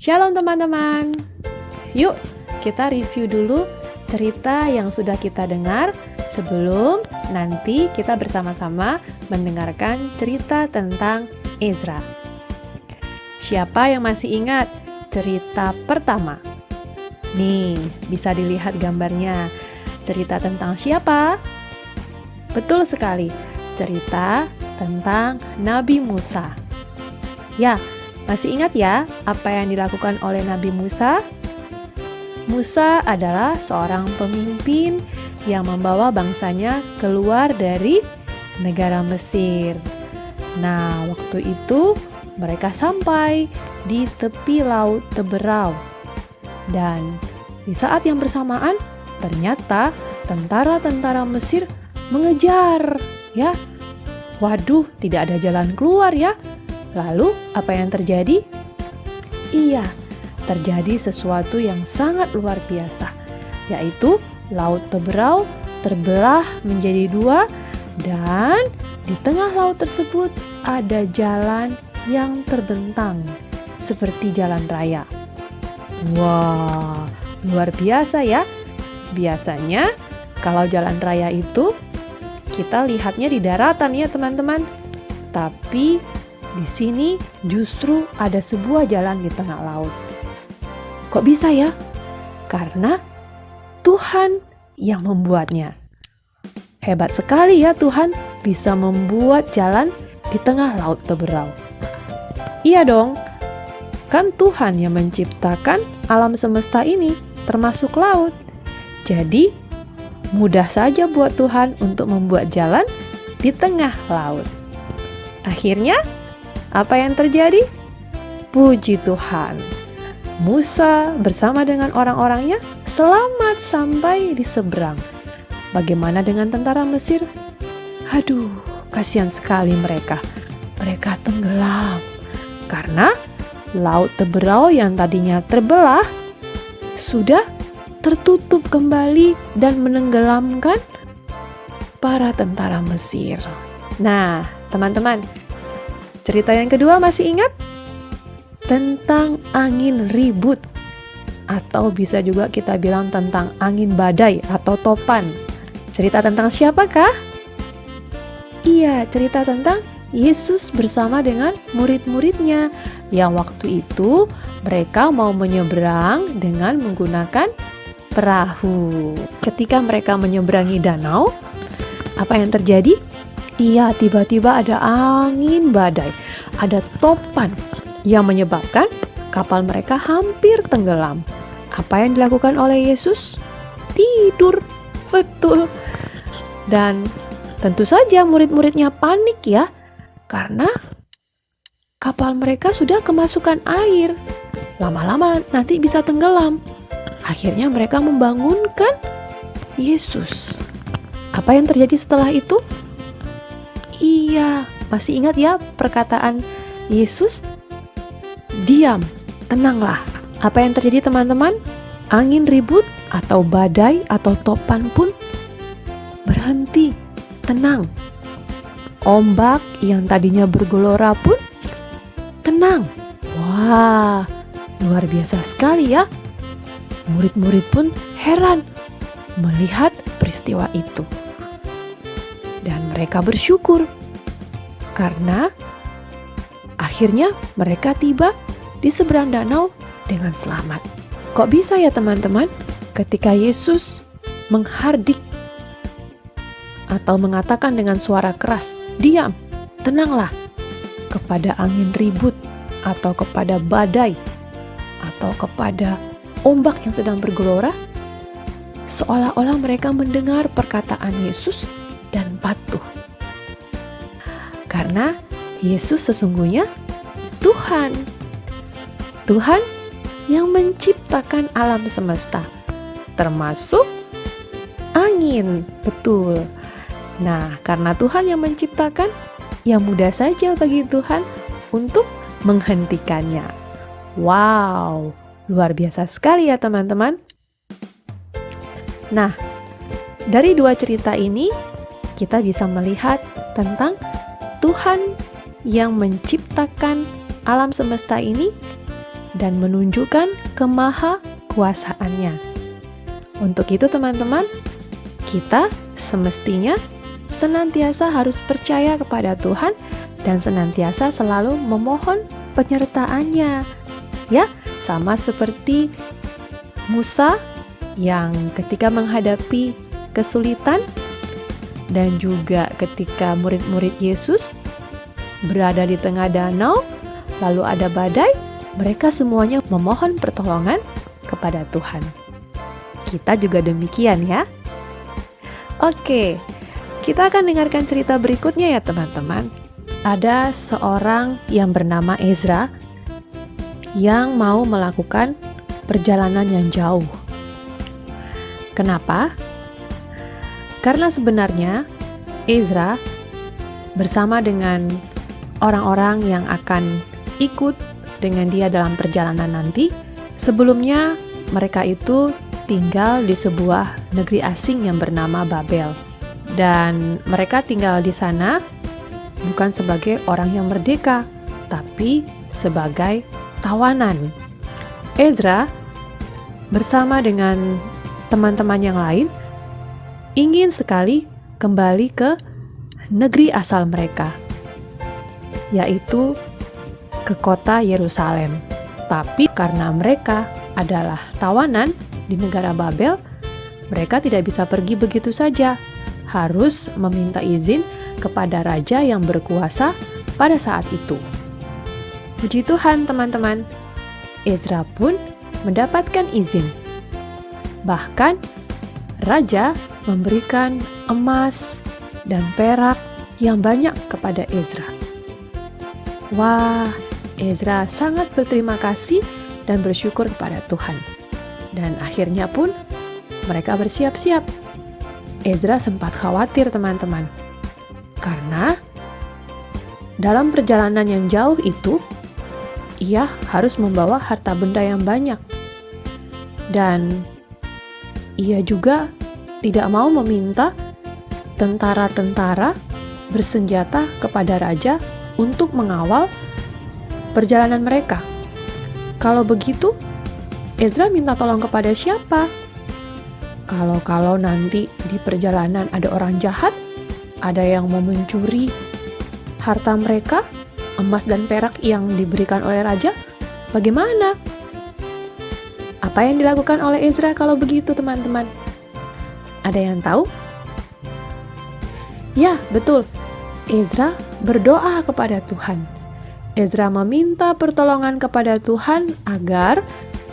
Shalom teman-teman. Yuk, kita review dulu cerita yang sudah kita dengar sebelum nanti kita bersama-sama mendengarkan cerita tentang Ezra. Siapa yang masih ingat cerita pertama? Nih, bisa dilihat gambarnya. Cerita tentang siapa? Betul sekali, cerita tentang Nabi Musa. Ya, masih ingat ya apa yang dilakukan oleh Nabi Musa? Musa adalah seorang pemimpin yang membawa bangsanya keluar dari negara Mesir. Nah, waktu itu mereka sampai di tepi laut Teberau. Dan di saat yang bersamaan, ternyata tentara-tentara Mesir mengejar, ya. Waduh, tidak ada jalan keluar ya. Lalu, apa yang terjadi? Iya, terjadi sesuatu yang sangat luar biasa, yaitu Laut Teberau terbelah menjadi dua, dan di tengah laut tersebut ada jalan yang terbentang, seperti jalan raya. Wah, luar biasa ya. Biasanya, kalau jalan raya itu, kita lihatnya di daratan ya teman-teman. Tapi di sini justru ada sebuah jalan di tengah laut. Kok bisa ya? Karena Tuhan yang membuatnya. Hebat sekali ya Tuhan bisa membuat jalan di tengah laut Teberau. Iya dong, kan Tuhan yang menciptakan alam semesta ini, termasuk laut. Jadi, mudah saja buat Tuhan untuk membuat jalan di tengah laut. Akhirnya, apa yang terjadi? Puji Tuhan, Musa bersama dengan orang-orangnya selamat sampai di seberang. Bagaimana dengan tentara Mesir? Aduh, kasihan sekali mereka. Mereka tenggelam karena laut Teberau yang tadinya terbelah sudah tertutup kembali dan menenggelamkan para tentara Mesir. Nah, teman-teman, cerita yang kedua masih ingat? Tentang angin ribut, atau bisa juga kita bilang tentang angin badai atau topan. Cerita tentang siapakah? Iya, cerita tentang Yesus bersama dengan murid-muridnya yang waktu itu mereka mau menyeberang dengan menggunakan perahu. Ketika mereka menyeberangi danau, apa yang terjadi? Iya, tiba-tiba ada angin badai, ada topan yang menyebabkan kapal mereka hampir tenggelam. Apa yang dilakukan oleh Yesus? Tidur, betul. Dan tentu saja murid-muridnya panik ya, karena kapal mereka sudah kemasukan air. Lama-lama nanti bisa tenggelam. Akhirnya mereka membangunkan Yesus. Apa yang terjadi setelah itu? Iya, masih ingat ya perkataan Yesus? Diam, tenanglah. Apa yang terjadi teman-teman? Angin ribut atau badai atau topan pun berhenti, tenang. Ombak yang tadinya bergelora pun tenang. Wah, luar biasa sekali ya. Murid-murid pun heran melihat peristiwa itu. Dan mereka bersyukur karena akhirnya mereka tiba di seberang danau dengan selamat. Kok bisa ya teman-teman? Ketika Yesus menghardik atau mengatakan dengan suara keras, diam, tenanglah, kepada angin ribut atau kepada badai atau kepada ombak yang sedang bergelora, seolah-olah mereka mendengar perkataan Yesus dan patuh. Karena Yesus sesungguhnya Tuhan. Tuhan yang menciptakan alam semesta, termasuk angin, betul. Nah, karena Tuhan yang menciptakan, ya mudah saja bagi Tuhan untuk menghentikannya. Wow, luar biasa sekali ya teman-teman. Nah, dari dua cerita ini, kita bisa melihat tentang Tuhan yang menciptakan alam semesta ini dan menunjukkan kemahakuasaannya. Untuk itu teman-teman, kita semestinya senantiasa harus percaya kepada Tuhan dan senantiasa selalu memohon penyertaannya. Ya, sama seperti Musa yang ketika menghadapi kesulitan dan juga ketika murid-murid Yesus berada di tengah danau, lalu ada badai, mereka semuanya memohon pertolongan kepada Tuhan. Kita juga demikian ya. Oke, kita akan dengarkan cerita berikutnya ya teman-teman. Ada seorang yang bernama Ezra yang mau melakukan perjalanan yang jauh. Kenapa? Karena sebenarnya Ezra bersama dengan orang-orang yang akan ikut dengan dia dalam perjalanan nanti, sebelumnya mereka itu tinggal di sebuah negeri asing yang bernama Babel. Dan mereka tinggal di sana bukan sebagai orang yang merdeka, tapi sebagai tawanan. Ezra bersama dengan teman-teman yang lain ingin sekali kembali ke negeri asal mereka, yaitu ke kota Yerusalem. Tapi karena mereka adalah tawanan di negara Babel, mereka tidak bisa pergi begitu saja. Harus meminta izin kepada raja yang berkuasa pada saat itu. Puji Tuhan teman-teman, Ezra pun mendapatkan izin. Bahkan raja memberikan emas dan perak yang banyak kepada Ezra. Wah, Ezra sangat berterima kasih dan bersyukur kepada Tuhan. Dan akhirnya pun mereka bersiap-siap. Ezra sempat khawatir teman-teman, karena dalam perjalanan yang jauh itu, ia harus membawa harta benda yang banyak. Dan ia juga tidak mau meminta tentara-tentara bersenjata kepada raja untuk mengawal perjalanan mereka. Kalau begitu, Ezra minta tolong kepada siapa? Kalau nanti di perjalanan ada orang jahat, ada yang mau mencuri harta mereka, emas dan perak yang diberikan oleh raja, bagaimana? Apa yang dilakukan oleh Ezra kalau begitu teman-teman? Ada yang tahu? Ya, betul. Ezra berdoa kepada Tuhan. Ezra meminta pertolongan kepada Tuhan agar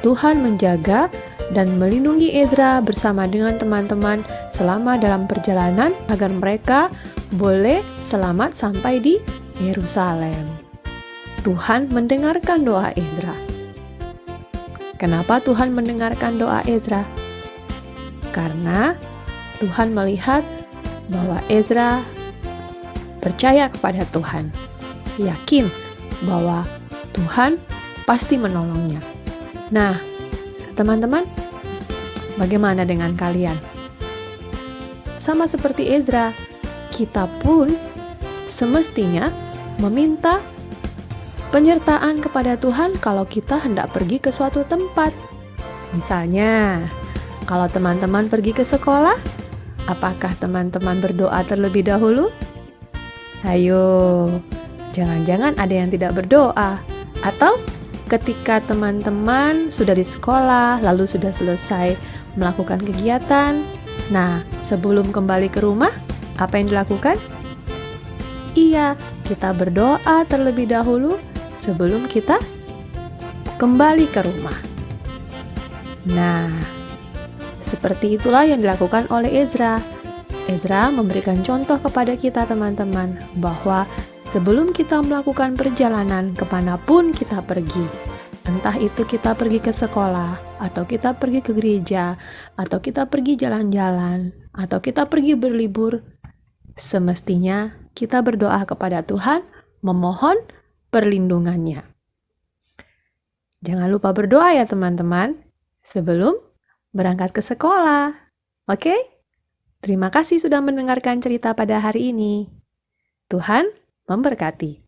Tuhan menjaga dan melindungi Ezra bersama dengan teman-teman selama dalam perjalanan agar mereka boleh selamat sampai di Yerusalem. Tuhan mendengarkan doa Ezra. Kenapa Tuhan mendengarkan doa Ezra? Karena Tuhan melihat bahwa Ezra percaya kepada Tuhan, yakin bahwa Tuhan pasti menolongnya. Nah, teman-teman, bagaimana dengan kalian? Sama seperti Ezra, kita pun semestinya meminta penyertaan kepada Tuhan kalau kita hendak pergi ke suatu tempat. Misalnya, kalau teman-teman pergi ke sekolah, apakah teman-teman berdoa terlebih dahulu? Ayo, jangan-jangan ada yang tidak berdoa. Atau ketika teman-teman sudah di sekolah, lalu sudah selesai melakukan kegiatan, nah, sebelum kembali ke rumah, apa yang dilakukan? Iya, kita berdoa terlebih dahulu sebelum kita kembali ke rumah. Nah, seperti itulah yang dilakukan oleh Ezra. Ezra memberikan contoh kepada kita teman-teman bahwa sebelum kita melakukan perjalanan kemanapun kita pergi, entah itu kita pergi ke sekolah, atau kita pergi ke gereja, atau kita pergi jalan-jalan, atau kita pergi berlibur, semestinya kita berdoa kepada Tuhan, memohon perlindungannya. Jangan lupa berdoa ya teman-teman, sebelum berangkat ke sekolah. Oke? Terima kasih sudah mendengarkan cerita pada hari ini. Tuhan memberkati.